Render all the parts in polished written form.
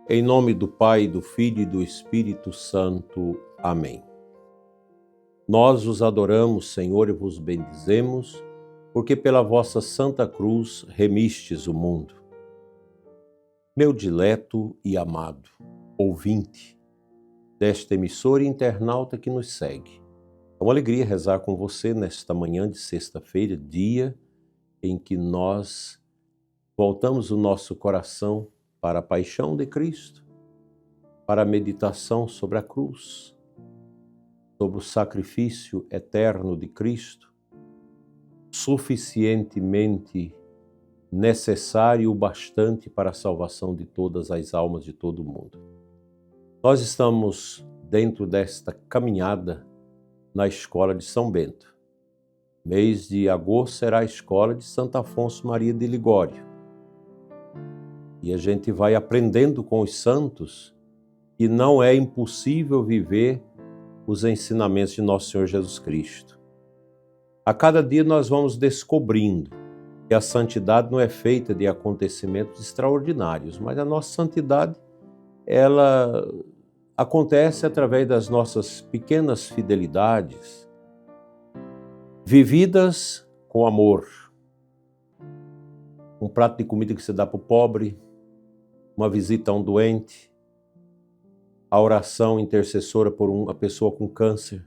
Em nome do Pai, do Filho e do Espírito Santo. Amém. Nós os adoramos, Senhor, e vos bendizemos, porque pela vossa Santa Cruz remistes o mundo. Meu dileto e amado ouvinte desta emissora e internauta que nos segue, é uma alegria rezar com você nesta manhã de sexta-feira, dia em que nós voltamos o nosso coração para a paixão de Cristo, para a meditação sobre a cruz, sobre o sacrifício eterno de Cristo, suficientemente necessário o bastante para a salvação de todas as almas de todo o mundo. Nós estamos dentro desta caminhada na Escola de São Bento. Mês de agosto será a Escola de Santo Afonso Maria de Ligório. E a gente vai aprendendo com os santos que não é impossível viver os ensinamentos de Nosso Senhor Jesus Cristo. A cada dia nós vamos descobrindo que a santidade não é feita de acontecimentos extraordinários, mas a nossa santidade, ela acontece através das nossas pequenas fidelidades, vividas com amor. Um prato de comida que você dá para o pobre, uma visita a um doente, a oração intercessora por uma pessoa com câncer,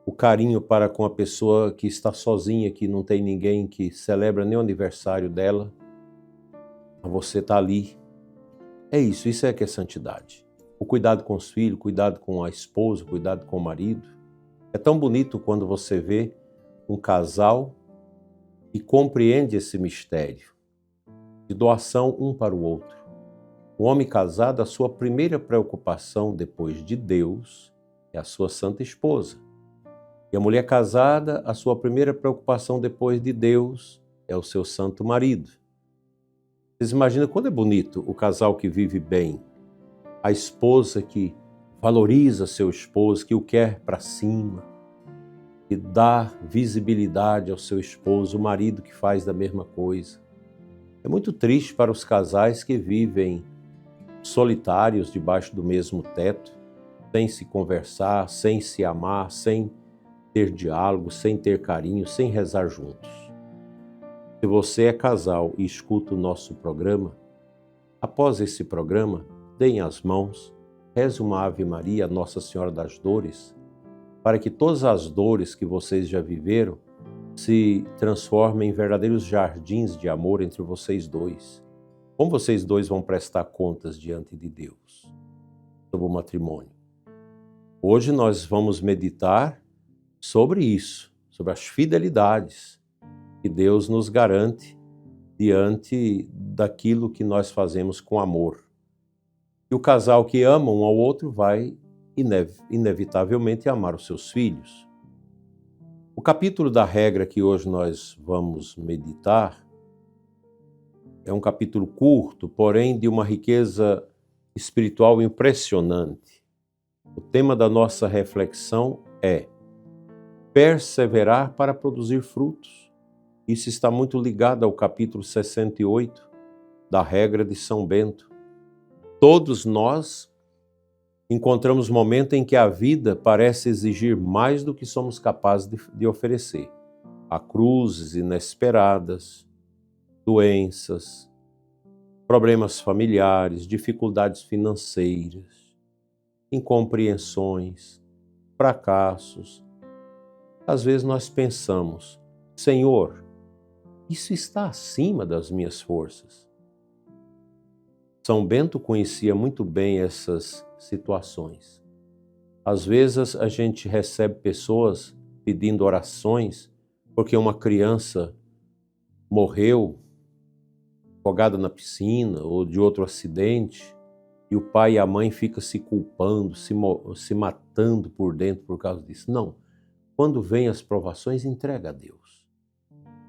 o carinho para com a pessoa que está sozinha, que não tem ninguém que celebra nem o aniversário dela, você está ali. É isso é que é santidade. O cuidado com os filhos, cuidado com a esposa, cuidado com o marido. É tão bonito quando você vê um casal que compreende esse mistério de doação um para o outro. O homem casado, a sua primeira preocupação depois de Deus é a sua santa esposa. E a mulher casada, a sua primeira preocupação depois de Deus é o seu santo marido. Vocês imaginam quando é bonito o casal que vive bem, a esposa que valoriza seu esposo, que o quer para cima, que dá visibilidade ao seu esposo, o marido que faz da mesma coisa. É muito triste para os casais que vivem solitários debaixo do mesmo teto, sem se conversar, sem se amar, sem ter diálogo, sem ter carinho, sem rezar juntos. Se você é casal e escuta o nosso programa, após esse programa, deem as mãos, reze uma Ave Maria a Nossa Senhora das Dores, para que todas as dores que vocês já viveram se transformem em verdadeiros jardins de amor entre vocês dois. Como vocês dois vão prestar contas diante de Deus sobre o matrimônio? Hoje nós vamos meditar sobre isso, sobre as fidelidades que Deus nos garante diante daquilo que nós fazemos com amor. E o casal que ama um ao outro vai inevitavelmente amar os seus filhos. O capítulo da regra que hoje nós vamos meditar é um capítulo curto, porém de uma riqueza espiritual impressionante. O tema da nossa reflexão é perseverar para produzir frutos. Isso está muito ligado ao capítulo 68 da regra de São Bento. Todos nós encontramos momentos em que a vida parece exigir mais do que somos capazes de oferecer. Há cruzes inesperadas, doenças, problemas familiares, dificuldades financeiras, incompreensões, fracassos. Às vezes nós pensamos, Senhor, isso está acima das minhas forças. São Bento conhecia muito bem essas situações. Às vezes a gente recebe pessoas pedindo orações porque uma criança morreu afogada na piscina ou de outro acidente e o pai e a mãe ficam se culpando, se matando por dentro por causa disso. Não. Quando vem as provações, entrega a Deus.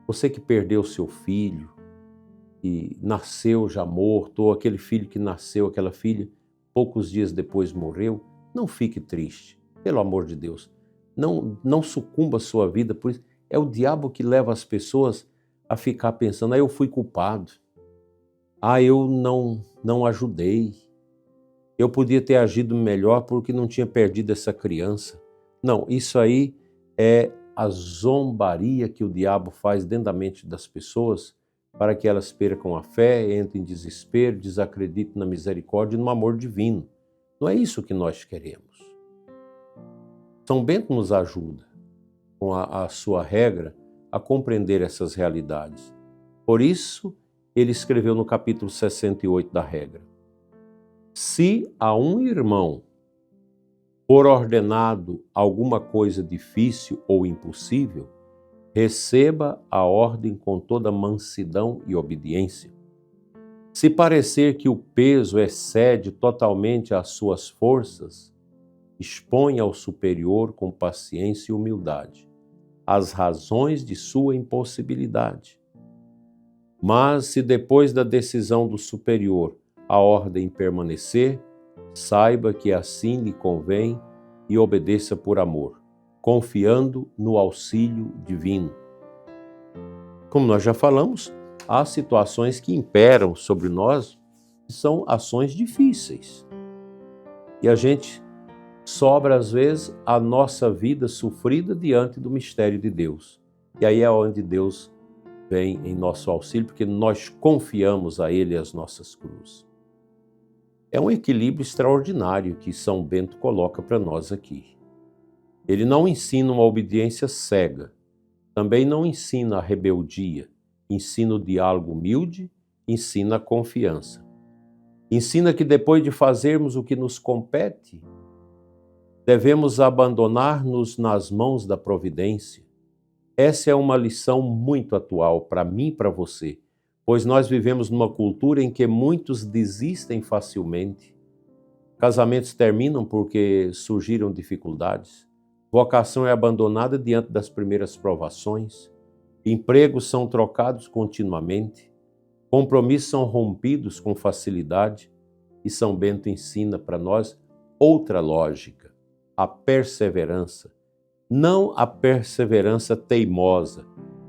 Você que perdeu seu filho, que nasceu já morto, ou aquele filho que nasceu, aquela filha, poucos dias depois morreu, não fique triste, pelo amor de Deus. Não sucumba a sua vida, por isso é o diabo que leva as pessoas a ficar pensando, eu fui culpado. Eu não ajudei. Eu podia ter agido melhor porque não tinha perdido essa criança. Não, isso aí é a zombaria que o diabo faz dentro da mente das pessoas para que elas percam a fé, entrem em desespero, desacreditem na misericórdia e no amor divino. Não é isso que nós queremos. São Bento nos ajuda, com a sua regra, a compreender essas realidades. Por isso, ele escreveu no capítulo 68 da regra: se a um irmão for ordenado alguma coisa difícil ou impossível, receba a ordem com toda mansidão e obediência. Se parecer que o peso excede totalmente as suas forças, exponha ao superior com paciência e humildade as razões de sua impossibilidade. Mas se depois da decisão do superior a ordem permanecer, saiba que assim lhe convém e obedeça por amor, confiando no auxílio divino. Como nós já falamos, há situações que imperam sobre nós, que são ações difíceis. E a gente sobra, às vezes, a nossa vida sofrida diante do mistério de Deus. E aí é onde Deus vem em nosso auxílio, porque nós confiamos a Ele as nossas cruzes. É um equilíbrio extraordinário que São Bento coloca para nós aqui. Ele não ensina uma obediência cega, também não ensina a rebeldia, ensina o diálogo humilde, ensina a confiança. Ensina que depois de fazermos o que nos compete, devemos abandonar-nos nas mãos da providência. Essa é uma lição muito atual para mim e para você, pois nós vivemos numa cultura em que muitos desistem facilmente. Casamentos terminam porque surgiram dificuldades. Vocação é abandonada diante das primeiras provações. Empregos são trocados continuamente. Compromissos são rompidos com facilidade. E São Bento ensina para nós outra lógica, a perseverança. Não a perseverança teimosa,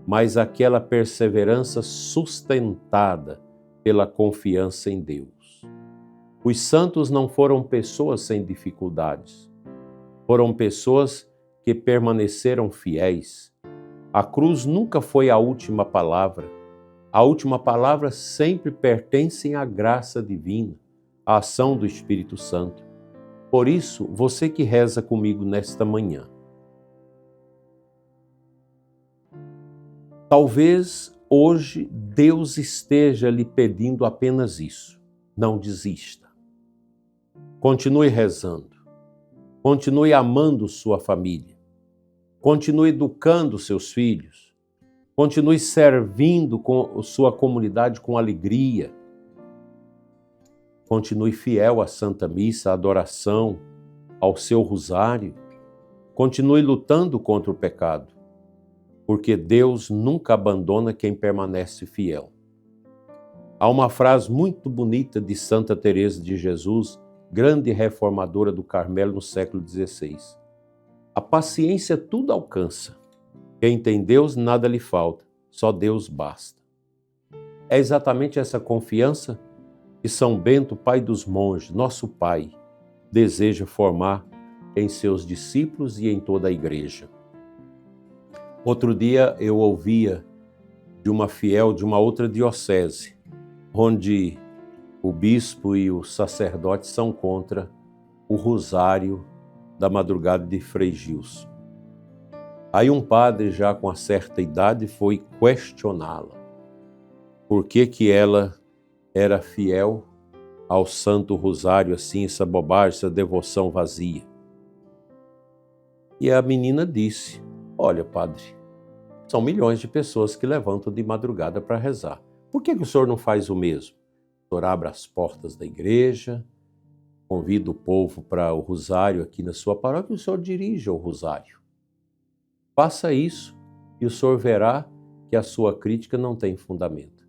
mas aquela perseverança sustentada pela confiança em Deus. Os santos não foram pessoas sem dificuldades, foram pessoas que permaneceram fiéis. A cruz nunca foi a última palavra. A última palavra sempre pertence à graça divina, à ação do Espírito Santo. Por isso, você que reza comigo nesta manhã, talvez hoje Deus esteja lhe pedindo apenas isso. Não desista. Continue rezando. Continue amando sua família. Continue educando seus filhos. Continue servindo com sua comunidade com alegria. Continue fiel à Santa Missa, à adoração, ao seu rosário. Continue lutando contra o pecado, porque Deus nunca abandona quem permanece fiel. Há uma frase muito bonita de Santa Teresa de Jesus, grande reformadora do Carmelo no século XVI. A paciência tudo alcança. Quem tem Deus, nada lhe falta, só Deus basta. É exatamente essa confiança que São Bento, pai dos monges, nosso pai, deseja formar em seus discípulos e em toda a igreja. Outro dia eu ouvia de uma fiel de uma outra diocese, onde o bispo e o sacerdote são contra o rosário da madrugada de Frei Gilson. Aí um padre já com uma certa idade foi questioná-la. Por que ela era fiel ao Santo Rosário assim, essa bobagem, essa devoção vazia? E a menina disse: olha, padre, são milhões de pessoas que levantam de madrugada para rezar. Por que o senhor não faz o mesmo? O senhor abre as portas da igreja, convida o povo para o rosário aqui na sua paróquia e o senhor dirige o rosário. Faça isso e o senhor verá que a sua crítica não tem fundamento.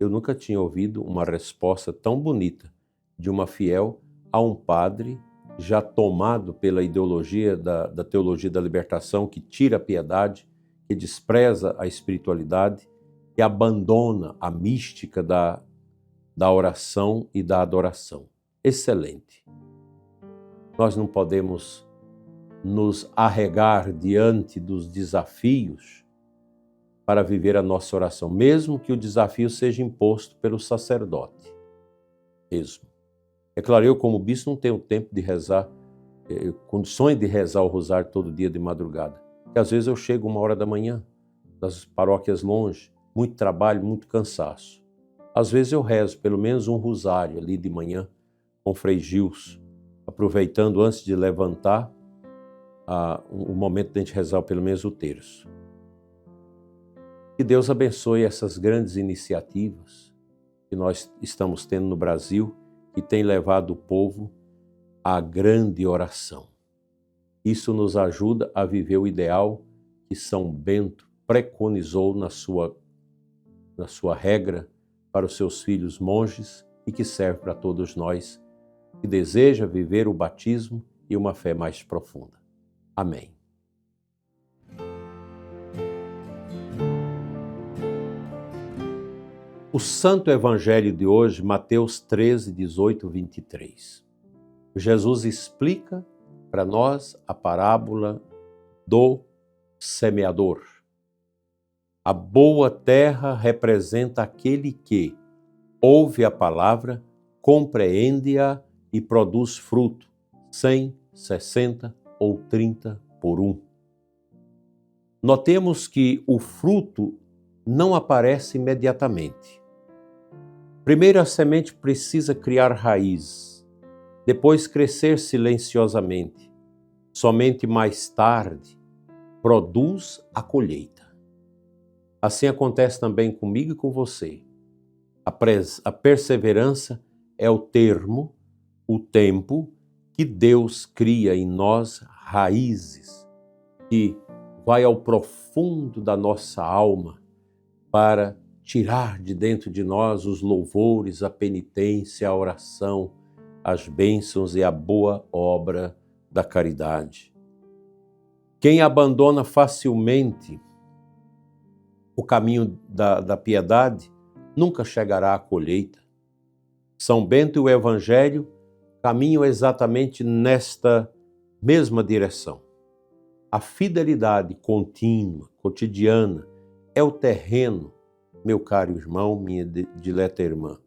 Eu nunca tinha ouvido uma resposta tão bonita de uma fiel a um padre já tomado pela ideologia da teologia da libertação, que tira a piedade, que despreza a espiritualidade, que abandona a mística da oração e da adoração. Excelente. Nós não podemos nos arregar diante dos desafios para viver a nossa oração, mesmo que o desafio seja imposto pelo sacerdote. Mesmo. É claro, eu como bispo não tenho tempo de rezar, condições de rezar o rosário todo dia de madrugada. Porque às vezes eu chego 1h da manhã, das paróquias longe, muito trabalho, muito cansaço. Às vezes eu rezo pelo menos um rosário ali de manhã com Frei Gilson, aproveitando antes de levantar o momento de a gente rezar pelo menos o terço. Que Deus abençoe essas grandes iniciativas que nós estamos tendo no Brasil, que tem levado o povo à grande oração. Isso nos ajuda a viver o ideal que São Bento preconizou na sua regra para os seus filhos monges e que serve para todos nós que deseja viver o batismo e uma fé mais profunda. Amém. O Santo Evangelho de hoje, Mateus 13, 18, 23. Jesus explica para nós a parábola do semeador. A boa terra representa aquele que ouve a palavra, compreende-a e produz fruto, 100, 60 ou 30 por 1. Notemos que o fruto não aparece imediatamente. Primeiro a semente precisa criar raiz, depois crescer silenciosamente. Somente mais tarde produz a colheita. Assim acontece também comigo e com você. A perseverança é o termo, o tempo que Deus cria em nós raízes, que vai ao profundo da nossa alma para tirar de dentro de nós os louvores, a penitência, a oração, as bênçãos e a boa obra da caridade. Quem abandona facilmente o caminho da piedade nunca chegará à colheita. São Bento e o Evangelho caminham exatamente nesta mesma direção. A fidelidade contínua, cotidiana, é o terreno, meu caro irmão, minha dileta irmã,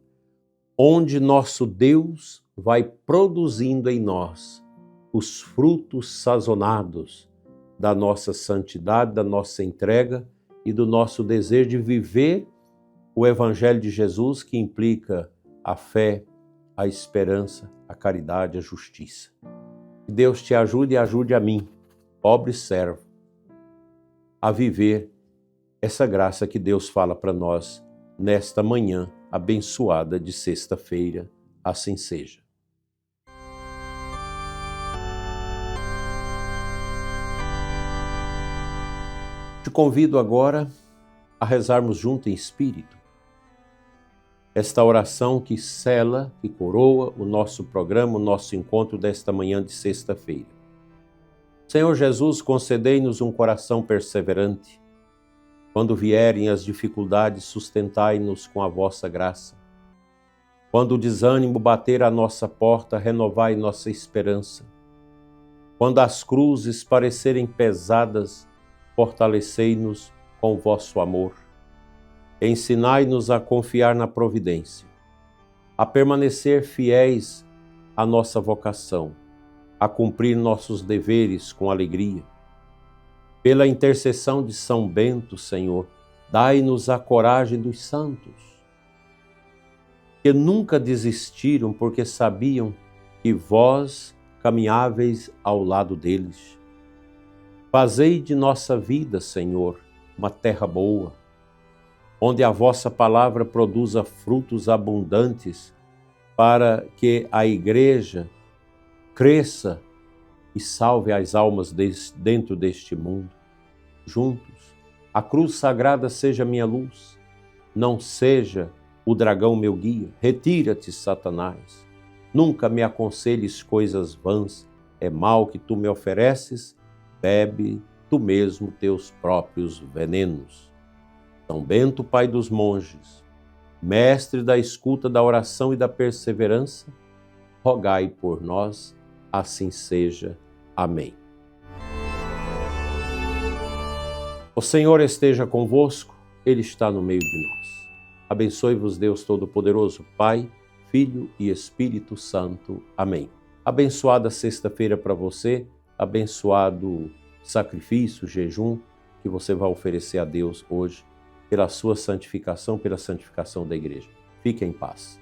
onde nosso Deus vai produzindo em nós os frutos sazonados da nossa santidade, da nossa entrega e do nosso desejo de viver o Evangelho de Jesus, que implica a fé, a esperança, a caridade, a justiça. Que Deus te ajude e ajude a mim, pobre servo, a viver essa graça que Deus fala para nós nesta manhã abençoada de sexta-feira. Assim seja. Te convido agora a rezarmos junto em espírito esta oração que sela, que coroa o nosso programa, o nosso encontro desta manhã de sexta-feira. Senhor Jesus, concedei-nos um coração perseverante. Quando vierem as dificuldades, sustentai-nos com a vossa graça. Quando o desânimo bater à nossa porta, renovai nossa esperança. Quando as cruzes parecerem pesadas, fortalecei-nos com o vosso amor. Ensinai-nos a confiar na providência, a permanecer fiéis à nossa vocação, a cumprir nossos deveres com alegria. Pela intercessão de São Bento, Senhor, dai-nos a coragem dos santos, que nunca desistiram porque sabiam que vós caminháveis ao lado deles. Fazei de nossa vida, Senhor, uma terra boa, onde a vossa palavra produza frutos abundantes para que a Igreja cresça e salve as almas dentro deste mundo. Juntos, a cruz sagrada seja minha luz, não seja o dragão meu guia. Retira-te, Satanás. Nunca me aconselhes coisas vãs, é mal que tu me ofereces, bebe tu mesmo teus próprios venenos. São Bento, pai dos monges, Mestre da escuta, da oração e da perseverança, rogai por nós, assim seja. Amém. O Senhor esteja convosco, Ele está no meio de nós. Abençoe-vos Deus Todo-Poderoso, Pai, Filho e Espírito Santo. Amém. Abençoada sexta-feira para você, abençoado sacrifício, jejum que você vai oferecer a Deus hoje, pela sua santificação, pela santificação da igreja. Fique em paz.